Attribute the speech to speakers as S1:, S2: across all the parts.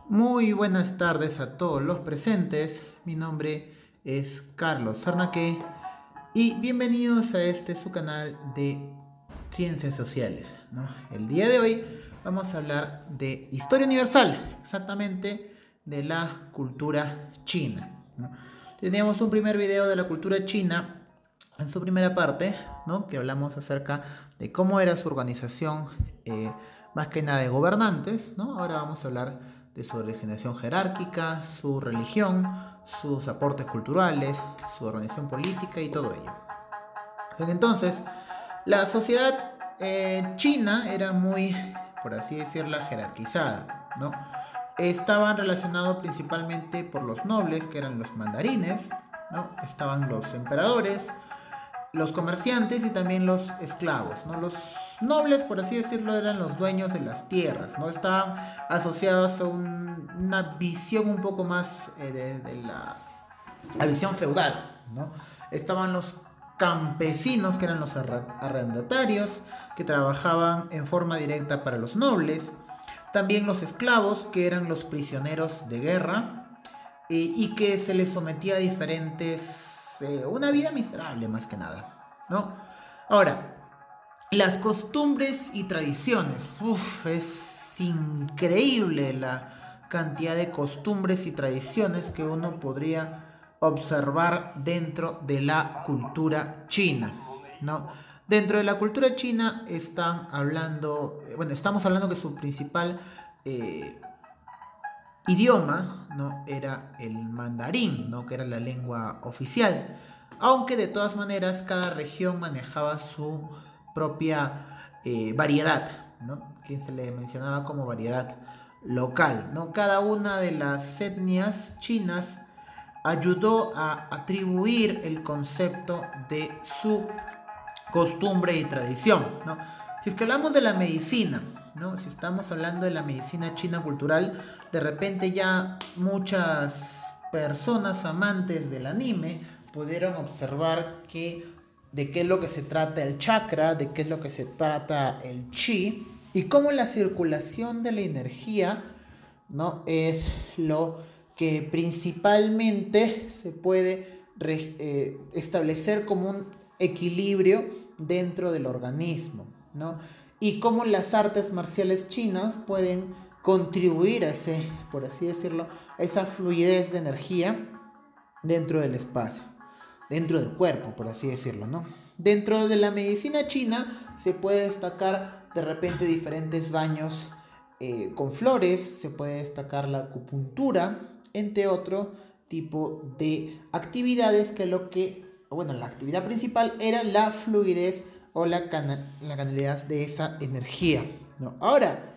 S1: Muy buenas tardes a todos los presentes. Mi nombre es Carlos Sarnaque y bienvenidos a este su canal de Ciencias Sociales, ¿no? El día de hoy vamos a hablar de historia universal, exactamente de la cultura china, ¿no? Teníamos un primer video de la cultura china en su primera parte, ¿no? Que hablamos acerca de cómo era su organización, más que nada de gobernantes, ¿no? Ahora vamos a hablar de su organización jerárquica, su religión, sus aportes culturales, su organización política y todo ello. Entonces, la sociedad china era muy, por así decirlo, jerarquizada, ¿no? Estaban relacionados principalmente por los nobles, que eran los mandarines, ¿no? Estaban los emperadores, los comerciantes y también los esclavos, ¿no? Los nobles, por así decirlo, eran los dueños de las tierras, ¿no? Estaban asociados a una visión un poco más la visión feudal, ¿no? Estaban los campesinos, que eran los arrendatarios, que trabajaban en forma directa para los nobles. También los esclavos, que eran los prisioneros de guerra, y que se les sometía a diferentes, una vida miserable más que nada, ¿no? Ahora, las costumbres y tradiciones, es increíble la cantidad de costumbres y tradiciones que uno podría observar dentro de la cultura china, ¿no? Dentro de la cultura china están hablando, bueno, estamos hablando que su principal idioma, ¿no? Era el mandarín, ¿no? Que era la lengua oficial. Aunque de todas maneras cada región manejaba su propia variedad, ¿no? Que se le mencionaba como variedad local, ¿no? Cada una de las etnias chinas ayudó a atribuir el concepto de su costumbre y tradición, ¿no? Si es que hablamos de la medicina, ¿no? Si estamos hablando de la medicina china cultural, de repente ya muchas personas amantes del anime pudieron observar de qué es lo que se trata el chakra, de qué es lo que se trata el chi y cómo la circulación de la energía, ¿no? Es lo que principalmente se puede establecer como un equilibrio dentro del organismo, ¿no? Y cómo las artes marciales chinas pueden contribuir a ese, por así decirlo, a esa fluidez de energía dentro del espacio, dentro del cuerpo, por así decirlo, ¿no? Dentro de la medicina china se puede destacar de repente diferentes baños con flores, se puede destacar la acupuntura, entre otro tipo de actividades que bueno, la actividad principal era la fluidez o la canalidad de esa energía, ¿no? Ahora,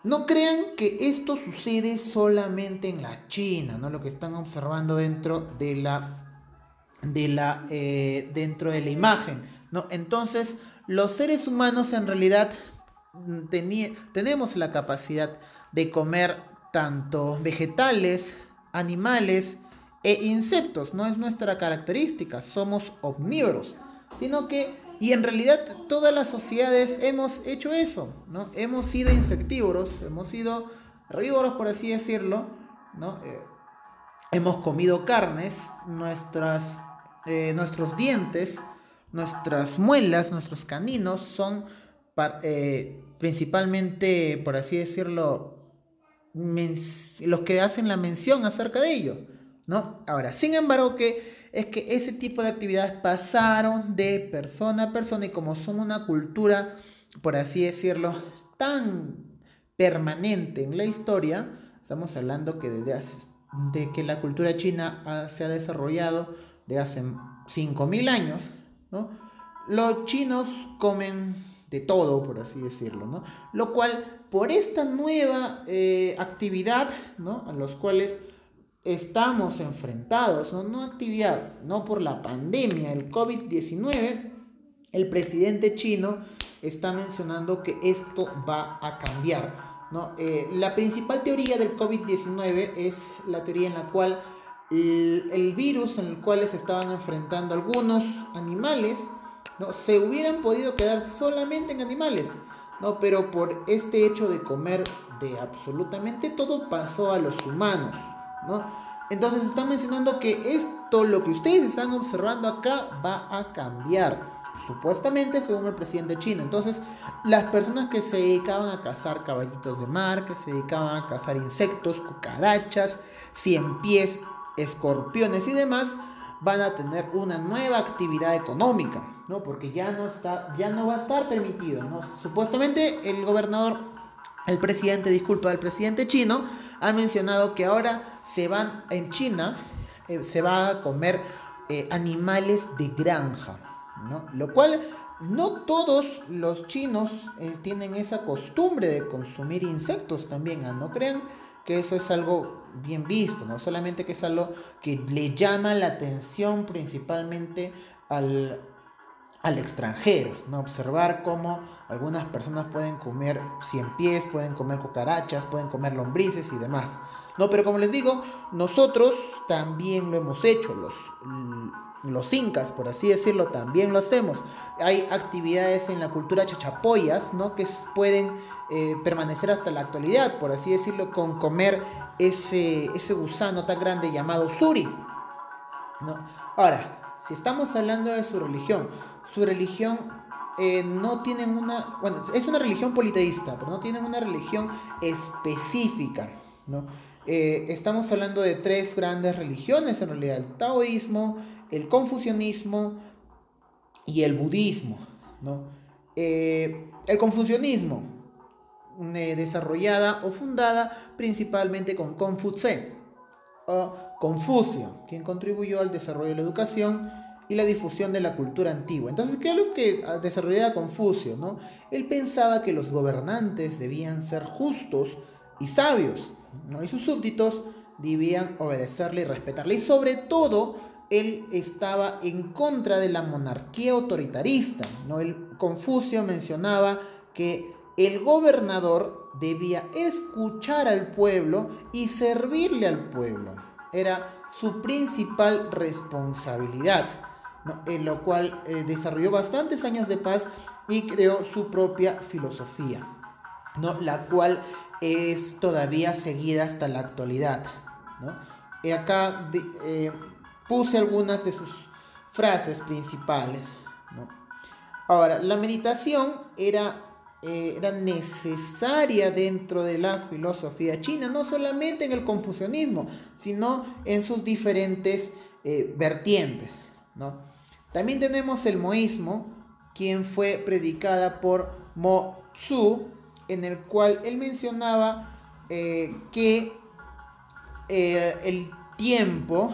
S1: no crean que esto sucede solamente en la China, ¿no? Lo que están observando dentro de la imagen, ¿no? Entonces, los seres humanos en realidad tenemos la capacidad de comer tanto vegetales, animales e insectos. No es nuestra característica, somos omnívoros, sino que, y en realidad todas las sociedades hemos hecho eso, ¿no? Hemos sido insectívoros, hemos sido herbívoros, por así decirlo, ¿no? Hemos comido carnes, nuestros dientes, nuestras muelas, nuestros caninos son principalmente, por así decirlo, los que hacen la mención acerca de ello, ¿no? Ahora, sin embargo, es que ese tipo de actividades pasaron de persona a persona y como son una cultura, por así decirlo, tan permanente en la historia, estamos hablando que de que la cultura china se ha desarrollado de hace 5.000 años, ¿no? Los chinos comen de todo, por así decirlo, ¿no? Lo cual, por esta nueva actividad, ¿no? A los cuales estamos enfrentados, ¿no? No actividad, no por la pandemia, el COVID-19, el presidente chino está mencionando que esto va a cambiar, ¿no? La principal teoría del COVID-19 es la teoría en la cual el virus en el cual se estaban enfrentando algunos animales, ¿no? Se hubieran podido quedar solamente en animales, ¿no? Pero por este hecho de comer de absolutamente todo pasó a los humanos, ¿no? Entonces están mencionando que esto, lo que ustedes están observando acá, va a cambiar, supuestamente según el presidente chino. Entonces, las personas que se dedicaban a cazar caballitos de mar, que se dedicaban a cazar insectos, cucarachas, cien pies, escorpiones y demás, van a tener una nueva actividad económica, ¿no? Porque ya no va a estar permitido, ¿no? Supuestamente el gobernador, el presidente chino ha mencionado que ahora en China se va a comer animales de granja, ¿no? Lo cual no todos los chinos tienen esa costumbre de consumir insectos también, no crean que eso es algo bien visto, no solamente que es algo que le llama la atención principalmente al extranjero, ¿no? Observar cómo algunas personas pueden comer cien pies, pueden comer cucarachas, pueden comer lombrices y demás. No, pero como les digo, nosotros también lo hemos hecho, los incas, por así decirlo, también lo hacemos. Hay actividades en la cultura chachapoyas, ¿no? Que pueden permanecer hasta la actualidad, por así decirlo, con comer ese gusano tan grande llamado suri, ¿no? Ahora, si estamos hablando de su religión no tienen bueno, es una religión politeísta, pero no tienen una religión específica, ¿no? Estamos hablando de tres grandes religiones, en realidad, el taoísmo, el confucianismo y el budismo, ¿no? El confucianismo, desarrollada o fundada principalmente con Confucio, quien contribuyó al desarrollo de la educación y la difusión de la cultura antigua. Entonces, ¿qué es lo que desarrollaba Confucio, ¿no? Él pensaba que los gobernantes debían ser justos y sabios, ¿no? Y sus súbditos debían obedecerle y respetarle. Y sobre todo, él estaba en contra de la monarquía autoritarista, ¿no? Confucio mencionaba que el gobernador debía escuchar al pueblo y servirle al pueblo. Era su principal responsabilidad, ¿no? En lo cual desarrolló bastantes años de paz y creó su propia filosofía, ¿no? La cual es todavía seguida hasta la actualidad, ¿no? Y acá puse algunas de sus frases principales, ¿no? Ahora, la meditación era necesaria dentro de la filosofía china, no solamente en el confucianismo, sino en sus diferentes vertientes, ¿no? También tenemos el moísmo, quien fue predicada por Mo Tzu, en el cual él mencionaba que el tiempo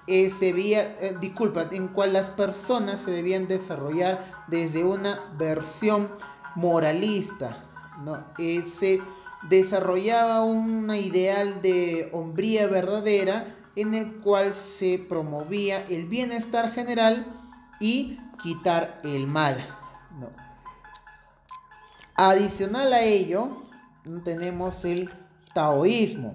S1: en cual las personas se debían desarrollar desde una versión moralista, ¿no? Se desarrollaba un ideal de hombría verdadera en el cual se promovía el bienestar general y quitar el mal, ¿no? Adicional a ello, tenemos el taoísmo,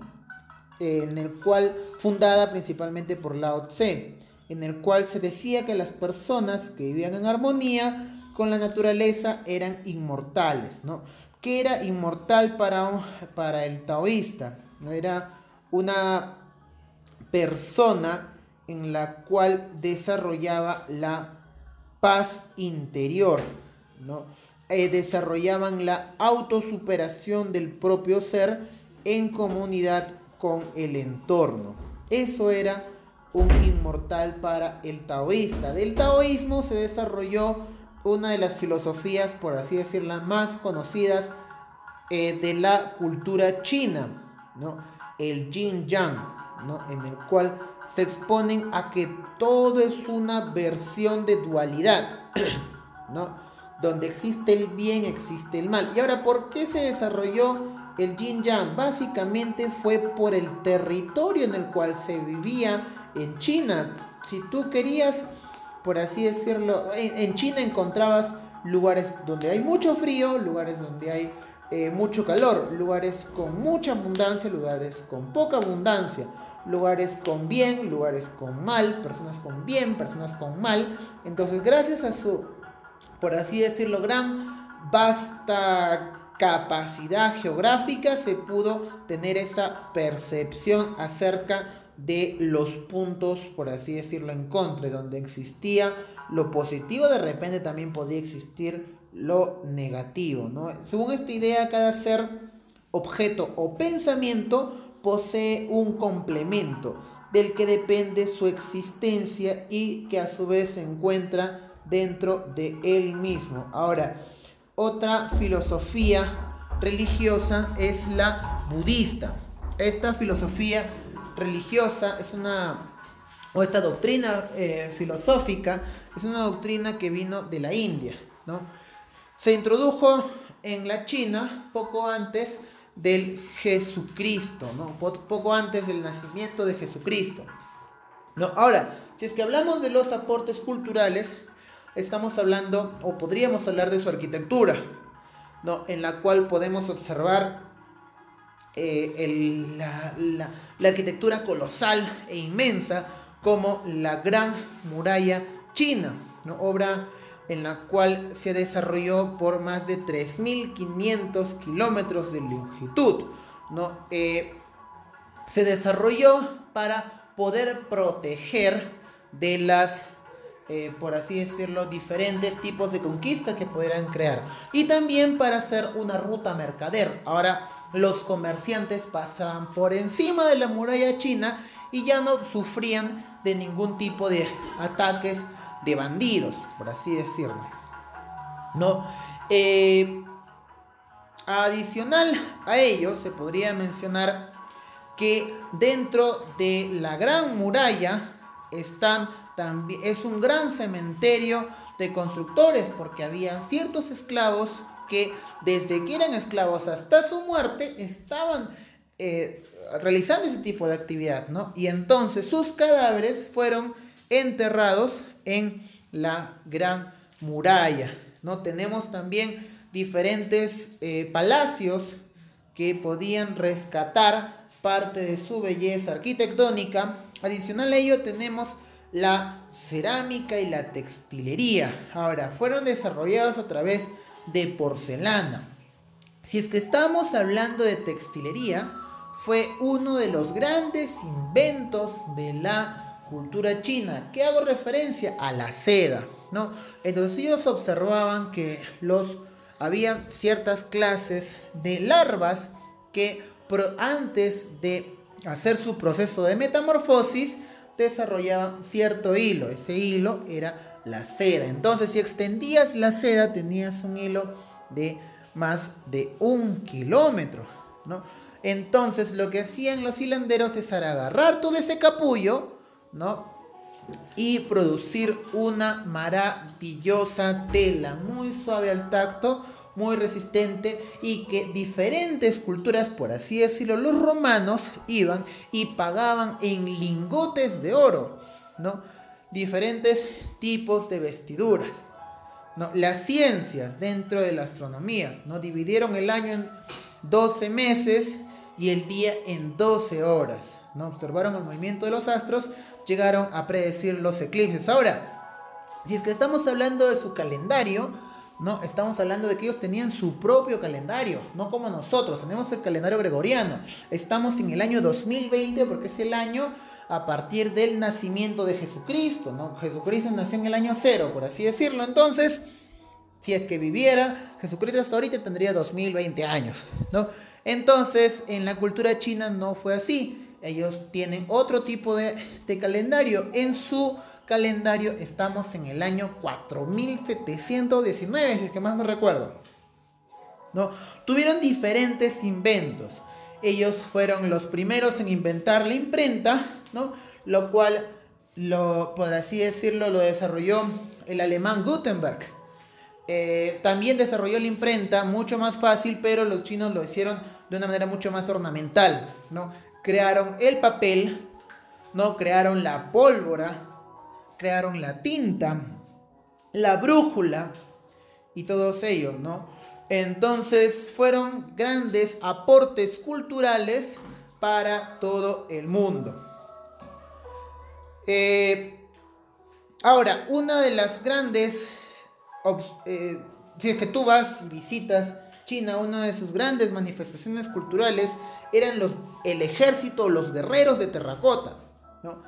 S1: en el cual, fundada principalmente por Lao Tse, en el cual se decía que las personas que vivían en armonía con la naturaleza eran inmortales, ¿no? ¿Qué era inmortal para el taoísta? ¿No? Era una persona en la cual desarrollaba la paz interior, ¿no? Desarrollaban la autosuperación del propio ser en comunidad con el entorno. Eso era un inmortal para el taoísta. Del taoísmo se desarrolló una de las filosofías, por así decirlo, más conocidas de la cultura china, ¿no? El Yin Yang, ¿no? En el cual se exponen a que todo es una versión de dualidad, ¿no? Donde existe el bien, existe el mal. Y ahora, ¿por qué se desarrolló el Yin Yang? Básicamente fue por el territorio en el cual se vivía en China. Si tú querías, por así decirlo, en China encontrabas lugares donde hay mucho frío, lugares donde hay mucho calor, lugares con mucha abundancia, lugares con poca abundancia, lugares con bien, lugares con mal, personas con bien, personas con mal. Entonces, gracias a su, por así decirlo, gran vasta capacidad geográfica se pudo tener esta percepción acerca de los puntos, por así decirlo, en contra. Donde existía lo positivo, de repente también podría existir lo negativo, ¿no? Según esta idea, cada ser, objeto o pensamiento posee un complemento del que depende su existencia y que a su vez se encuentra dentro de él mismo. Ahora, otra filosofía religiosa es la budista. Esta filosofía religiosa es esta doctrina filosófica es una doctrina que vino de la India, ¿no? Se introdujo en la China poco antes del Jesucristo, ¿no? Poco antes del nacimiento de Jesucristo, ¿no? Ahora, si es que hablamos de los aportes culturales, estamos hablando, o podríamos hablar de su arquitectura, ¿no? En la cual podemos observar la arquitectura colosal e inmensa como la Gran Muralla China, ¿no? Obra en la cual se desarrolló por más de 3.500 kilómetros de longitud, ¿no? Se desarrolló para poder proteger de las, por así decirlo, diferentes tipos de conquistas que pudieran crear, y también para hacer una ruta mercader. Ahora, los comerciantes pasaban por encima de la muralla china y ya no sufrían de ningún tipo de ataques de bandidos, por así decirlo, ¿no? Adicional a ello, se podría mencionar que dentro de la Gran Muralla es un gran cementerio de constructores, porque había ciertos esclavos que desde que eran esclavos hasta su muerte estaban realizando ese tipo de actividad, ¿no? Y entonces sus cadáveres fueron enterrados en la Gran Muralla, ¿no? Tenemos también diferentes palacios que podían rescatar parte de su belleza arquitectónica. Adicional a ello tenemos la cerámica y la textilería. Ahora, fueron desarrollados a través de porcelana. Si es que estamos hablando de textilería, fue uno de los grandes inventos de la cultura china, que hago referencia a la seda, ¿no? Entonces ellos observaban que había ciertas clases de larvas que antes de hacer su proceso de metamorfosis desarrollaban cierto hilo. Ese hilo era la seda. Entonces, si extendías la seda, tenías un hilo de más de 1 kilómetro, ¿no? Entonces, lo que hacían los hilanderos es agarrar todo ese capullo, ¿no? Y producir una maravillosa tela, muy suave al tacto, muy resistente, y que diferentes culturas, por así decirlo, los romanos iban y pagaban en lingotes de oro, ¿no? Diferentes tipos de vestiduras, ¿no? Las ciencias dentro de la astronomía, ¿no? Dividieron el año en 12 meses y el día en 12 horas, ¿no? Observaron el movimiento de los astros, llegaron a predecir los eclipses. Ahora, si es que estamos hablando de su calendario, ¿no? Estamos hablando de que ellos tenían su propio calendario, no como nosotros, tenemos el calendario gregoriano. Estamos en el año 2020 porque es el año a partir del nacimiento de Jesucristo, ¿no? Jesucristo nació en el año 0, por así decirlo. Entonces, si es que viviera Jesucristo hasta ahorita, tendría 2020 años, ¿no? Entonces, en la cultura china no fue así. Ellos tienen otro tipo de calendario. En su calendario estamos en el año 4719, si es que más no recuerdo, ¿no? Tuvieron diferentes inventos. Ellos fueron los primeros en inventar la imprenta, ¿no? Lo cual, por así decirlo, lo desarrolló el alemán Gutenberg. También desarrolló la imprenta mucho más fácil, pero los chinos lo hicieron de una manera mucho más ornamental, ¿no? Crearon el papel, ¿no? Crearon la pólvora, crearon la tinta, la brújula y todos ellos, ¿no? Entonces fueron grandes aportes culturales para todo el mundo. Ahora, una de las grandes si es que tú vas y visitas China, una de sus grandes manifestaciones culturales eran el ejército, los guerreros de terracota, ¿no?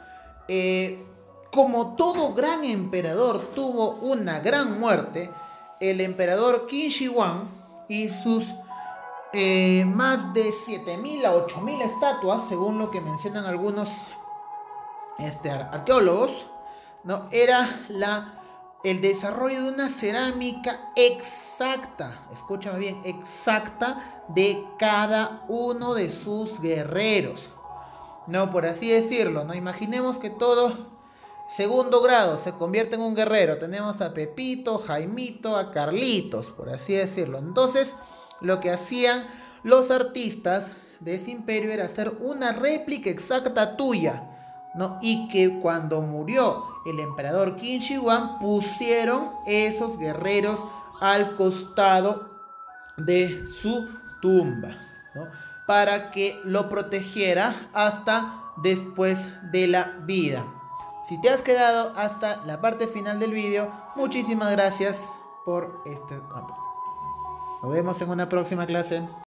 S1: Como todo gran emperador tuvo una gran muerte, el emperador Qin Shi Huang y sus más de 7.000 a 8.000 estatuas, según lo que mencionan algunos arqueólogos, ¿no? Era el desarrollo de una cerámica exacta, escúchame bien, exacta de cada uno de sus guerreros, no, por así decirlo, ¿no? Imaginemos que todo segundo grado se convierte en un guerrero. Tenemos a Pepito, Jaimito, a Carlitos, por así decirlo. Entonces, lo que hacían los artistas de ese imperio era hacer una réplica exacta tuya, ¿no? Y que cuando murió el emperador Qin Shi Huang, pusieron esos guerreros al costado de su tumba, ¿no? Para que lo protegiera hasta después de la vida. Si te has quedado hasta la parte final del vídeo, muchísimas gracias por este. Nos vemos en una próxima clase.